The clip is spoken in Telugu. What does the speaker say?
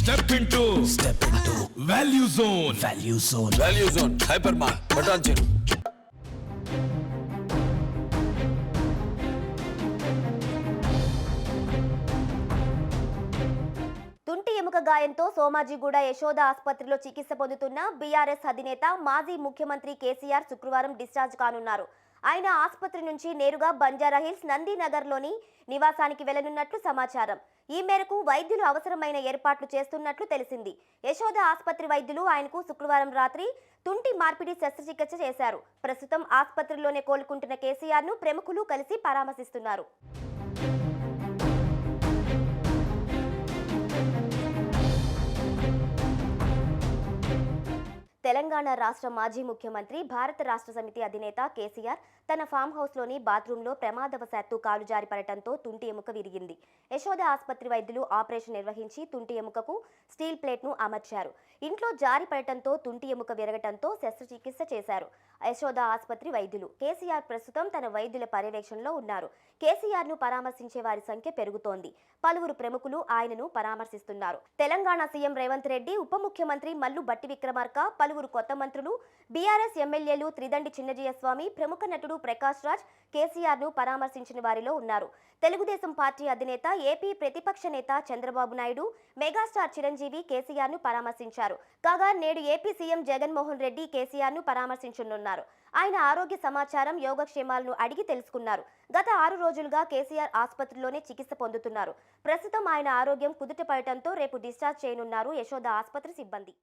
Step into Value Zone. Value Zone. Hypermart. Patanjali. తుంటి ఎముక గాయంతో సోమాజిగూడ యశోద ఆసుపత్రిలో చికిత్స పొందుతున్న బీఆర్ఎస్ అధినేత మాజీ ముఖ్యమంత్రి కేసీఆర్ శుక్రవారం డిశ్చార్జ్ కానున్నారు. ఆయన ఆసుపత్రి నుంచి నేరుగా బంజారాహిల్స్ నందినగర్లోని నివాసానికి వెళ్లనున్నట్లు సమాచారం. ఈ మేరకు వైద్యులు అవసరమైన ఏర్పాట్లు చేస్తున్నట్లు తెలిసింది. యశోద ఆసుపత్రి వైద్యులు ఆయనకు శుక్రవారం రాత్రి తుంటి మార్పిడి శస్త్రచికిత్స చేశారు. ప్రస్తుతం ఆసుపత్రిలోనే కోలుకుంటున్న కేసీఆర్ను ప్రముఖులు కలిసి పరామర్శిస్తున్నారు. తెలంగాణ రాష్ట్ర మాజీ ముఖ్యమంత్రి భారత రాష్ట్ర సమితి అధినేత కేసీఆర్ తన ఫామ్ హౌస్లోని బాత్రూంలో ప్రమాదవశాత్తు కాలు జారిపడటంతో తుంటి ఎముక విరిగింది. యశోద ఆసుపత్రి వైద్యులు ఆపరేషన్ నిర్వహించి తుంటి ఎముకకు స్టీల్ ప్లేట్ను అమర్చారు. ఇంట్లో జారిపడటంతో తుంటి ఎముక విరగటంతో శస్త్రచికిత్స చేశారు. యశోద ఆసుపత్రి వైద్యులు కేసీఆర్ ప్రస్తుతం తన వైద్యుల పర్యవేక్షణలో ఉన్నారు. కేసీఆర్ను పరామర్శించే వారి సంఖ్య పెరుగుతోంది. పలువురు ప్రముఖులు ఆయనను పరామర్శిస్తున్నారు. తెలంగాణ సీఎం రేవంత్ రెడ్డి, ఉప ముఖ్యమంత్రి మల్లు భట్టి విక్రమార్క, పలువురు కొత్త మంత్రులు, బీఆర్ఎస్ ఎమ్మెల్యేలు త్రిదండి చిన్నజీయస్వామి, ప్రముఖ నటుడు ప్రకాష్ రాజ్ కేసీఆర్ను పరామర్శించిన వారిలో ఉన్నారు. తెలుగుదేశం పార్టీ అధినేత, ఏపీ ప్రతిపక్ష నేత చంద్రబాబు నాయుడు, మెగాస్టార్ చిరంజీవి కేసీఆర్ను పరామర్శించారు. కాగా నేడు ఏపీ సీఎం జగన్మోహన్ రెడ్డి కేసీఆర్ను పరామర్శించనున్నారు. ఆయన ఆరోగ్య సమాచారం, యోగక్షేమాలను అడిగి తెలుసుకున్నారు. గత 6 రోజులుగా కేసీఆర్ ఆసుపత్రిలోనే చికిత్స పొందుతున్నారు. ప్రస్తుతం ఆయన ఆరోగ్యం కుదుటపడటంతో రేపు డిశ్చార్జ్ చేయనున్నారు యశోద ఆసుపత్రి సిబ్బంది.